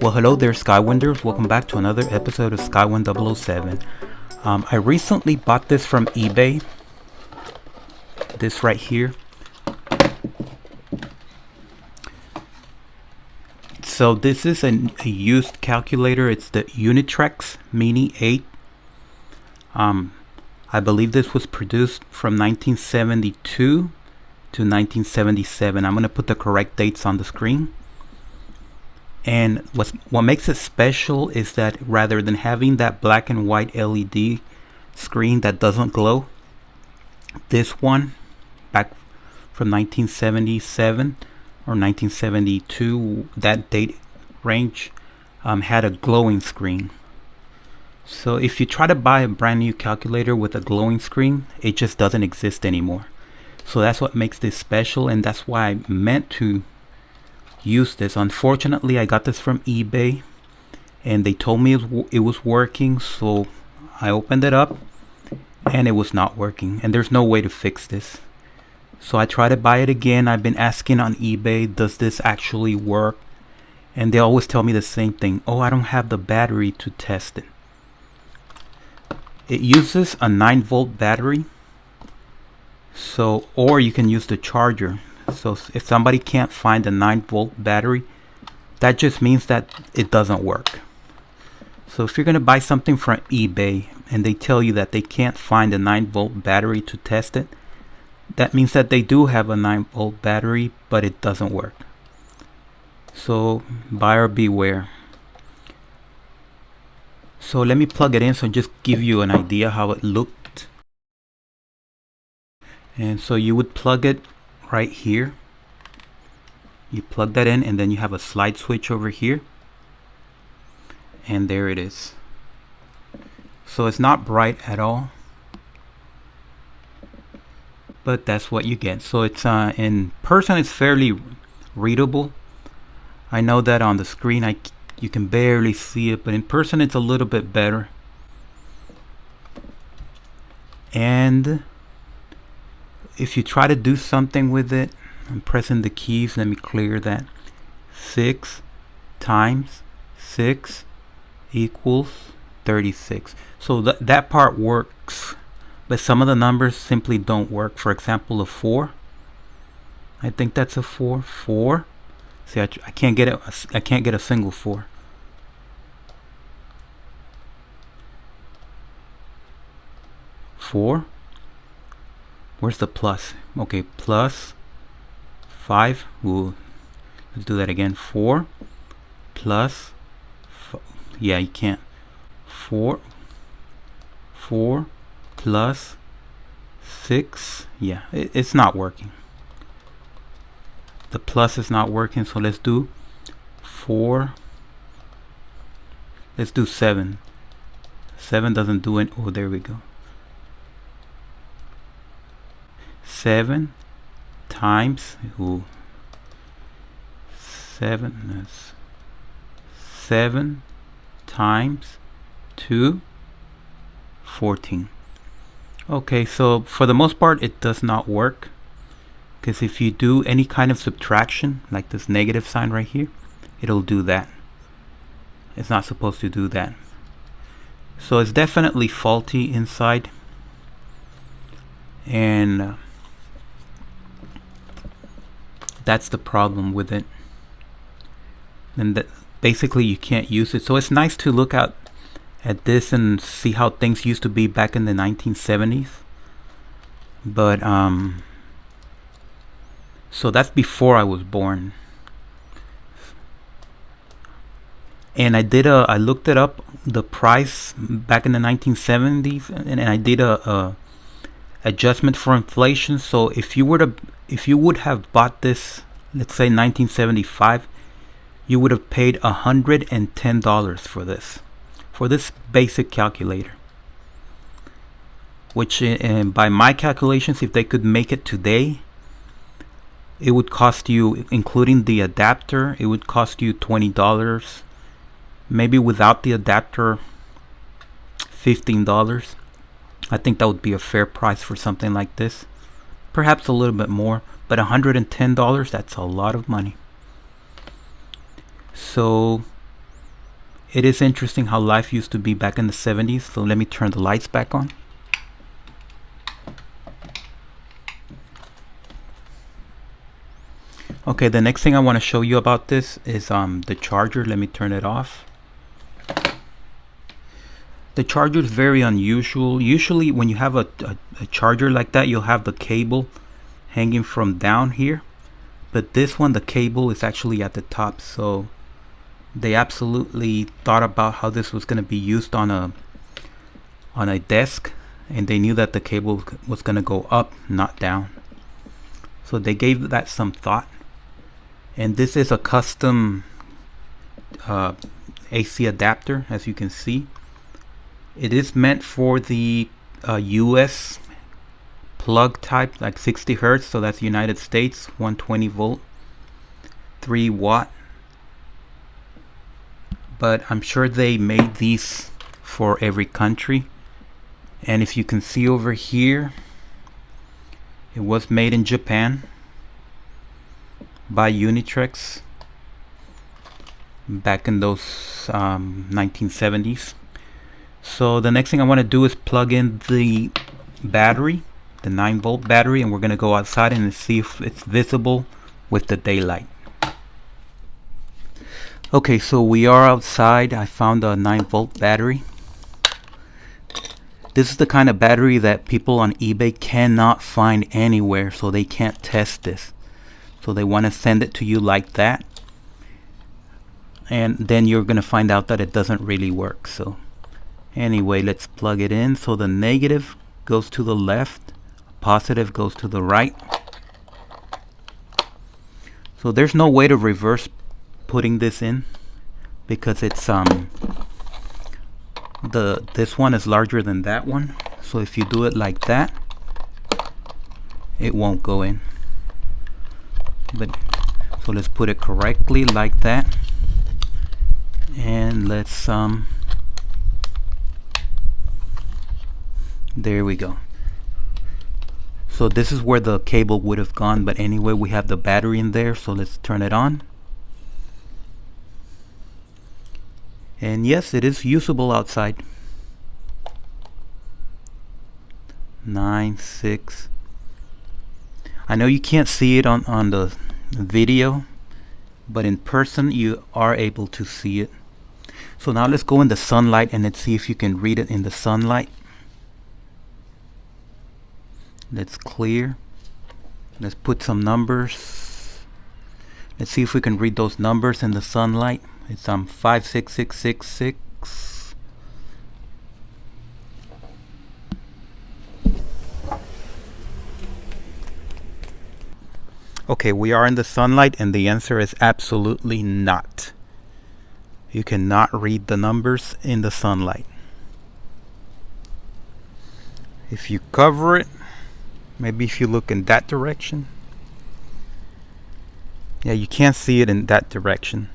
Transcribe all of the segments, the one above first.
Well, hello there, Skywinders. Welcome back to another episode of Skywind007. I recently bought this from eBay. This right here. So this is a used calculator. It's the Unitrex Mini 8. I believe this was produced from 1972 to 1977. I'm going to put the correct dates on the screen. And what makes it special is that rather than having that black and white LED screen that doesn't glow, this one back from 1977 or 1972, that date range, had a glowing screen. So if you try to buy a brand new calculator with a glowing screen, it just doesn't exist anymore. So that's what makes this special, and that's why I meant to use this. Unfortunately, I got this from eBay and they told me it was working, so I opened it up and it was not working, and there's no way to fix this. So I tried to buy it again. I've been asking on eBay, does this actually work? And they always tell me the same thing. Oh, I don't have the battery to test it. It uses a 9-volt battery, so, or you can use the charger. So if somebody can't find a 9-volt battery, that just means that it doesn't work. So if you're going to buy something from eBay and they tell you that they can't find a 9-volt battery to test it, that means that they do have a 9-volt battery, but it doesn't work. So buyer beware. So let me plug it in, so just give you an idea how it looked. And so you would plug it right here. You plug that in, and then you have a slide switch over here, and there it is. So it's not bright at all, but that's what you get. So it's in person it's fairly readable. I know that on the screen you can barely see it, but in person it's a little bit better. And if you try to do something with it, I'm pressing the keys. Let me clear that. 6 times 6 equals 36. So that part works, but some of the numbers simply don't work. For example, a 4. I think that's a 4. 4. See, I can't get it. I can't get a single 4. 4. Where's the plus? Okay, plus 5. Ooh, let's do that again. 4 plus yeah, you can't. 4 plus 6. Yeah, it's not working. The plus is not working, so let's do 4. Let's do 7. 7 doesn't do it. Oh, there we go. 7 times 7 times 2, 14. Okay, so for the most part it does not work, because if you do any kind of subtraction, like this negative sign right here, it'll do that. It's not supposed to do that. So it's definitely faulty inside, and that's the problem with it. And that basically you can't use it. So it's nice to look at this and see how things used to be back in the 1970s. But so that's before I was born. And I looked it up, the price back in the 1970s, and I did a adjustment for inflation. So if you would have bought this, let's say 1975, you would have paid $110 for this basic calculator, which by my calculations, if they could make it today, it would cost you, including the adapter, it would cost you $20. Maybe without the adapter, $15. I think that would be a fair price for something like this. Perhaps a little bit more, but $110, that's a lot of money. So It is interesting how life used to be back in the 70s. So let me turn the lights back on. Okay, the next thing I want to show you about this is the charger. Let me turn it off. The charger is very unusual. Usually when you have a charger like that, you'll have the cable hanging from down here. But this one, the cable is actually at the top. So they absolutely thought about how this was going to be used on a desk. And they knew that the cable was going to go up, not down. So they gave that some thought. And this is a custom AC adapter, as you can see. It is meant for the US plug type, like 60 hertz, so that's United States, 120 volt, 3 watt. But I'm sure they made these for every country. And if you can see over here, it was made in Japan by Unitrex back in those 1970s. So the next thing I want to do is plug in the battery, the 9-volt battery, and we're going to go outside and see if it's visible with the daylight. Okay, so we are outside. I found a 9-volt battery. This is the kind of battery that people on eBay cannot find anywhere, so they can't test this. So they want to send it to you like that, and then you're going to find out that it doesn't really work. So anyway, let's plug it in. So the negative goes to the left, positive goes to the right. So there's no way to reverse putting this in because it's this one is larger than that one. So if you do it like that, it won't go in. But so let's put it correctly like that, and let's there we go. So this is where the cable would have gone, but anyway, we have the battery in there, so let's turn it on. And yes, it is usable outside. 9, 6. I know you can't see it on the video, but in person you are able to see it. So now let's go in the sunlight and let's see if you can read it in the sunlight. Let's clear. Let's put some numbers. Let's see if we can read those numbers in the sunlight. It's 56666. Okay, we are in the sunlight and the answer is absolutely not. You cannot read the numbers in the sunlight. If you cover it, maybe if you look in that direction. Yeah, you can't see it in that direction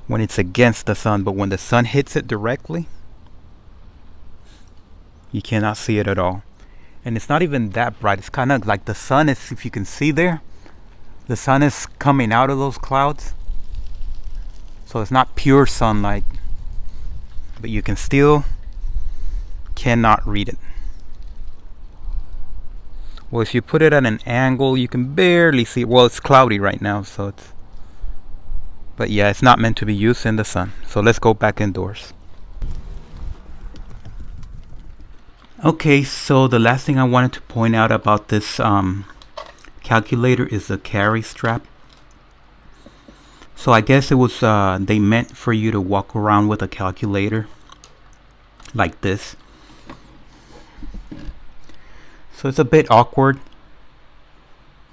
when it's against the sun, but when the sun hits it directly, you cannot see it at all. And it's not even that bright. It's kind of like the sun is, if you can see there, the sun is coming out of those clouds. So it's not pure sunlight, but you can still cannot read it. Well, if you put it at an angle, you can barely see it. Well, it's cloudy right now, so it's, but yeah, it's not meant to be used in the sun. So let's go back indoors. Okay, so the last thing I wanted to point out about this calculator is the carry strap. So I guess it was they meant for you to walk around with a calculator like this. So it's a bit awkward,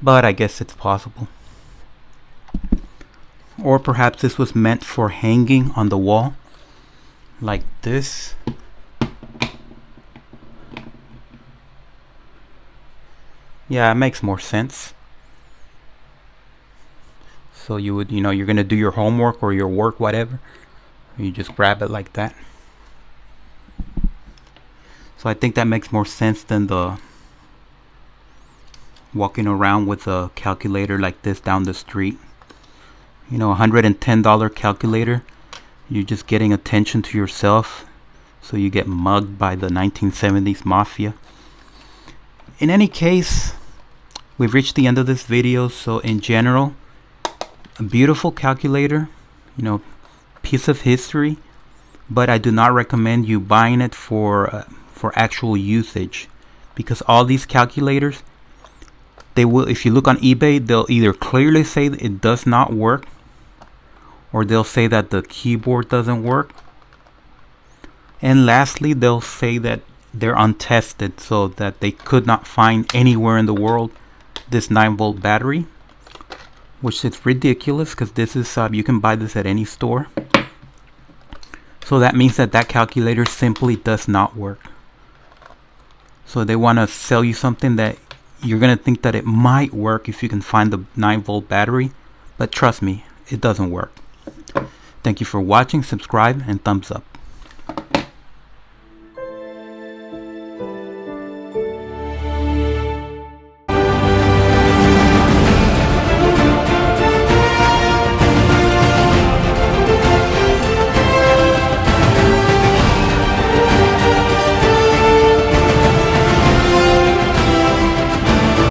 but I guess it's possible. Or perhaps this was meant for hanging on the wall like this. Yeah, it makes more sense. So you would, you're gonna do your homework or your work, whatever. You just grab it like that. So I think that makes more sense than the walking around with a calculator like this down the street. $110 calculator. You're just getting attention to yourself, so you get mugged by the 1970s mafia. In any case, we've reached the end of this video. So in general, a beautiful calculator, you know, piece of history, but I do not recommend you buying it for actual usage, because all these calculators, they will, if you look on eBay, they'll either clearly say that it does not work, or they'll say that the keyboard doesn't work, and lastly they'll say that they're untested, so that they could not find anywhere in the world this 9-volt battery, which is ridiculous, because this is you can buy this at any store. So that means that that calculator simply does not work. So they want to sell you something that you're going to think that it might work if you can find the 9-volt battery, but trust me, it doesn't work. Thank you for watching, subscribe, and thumbs up.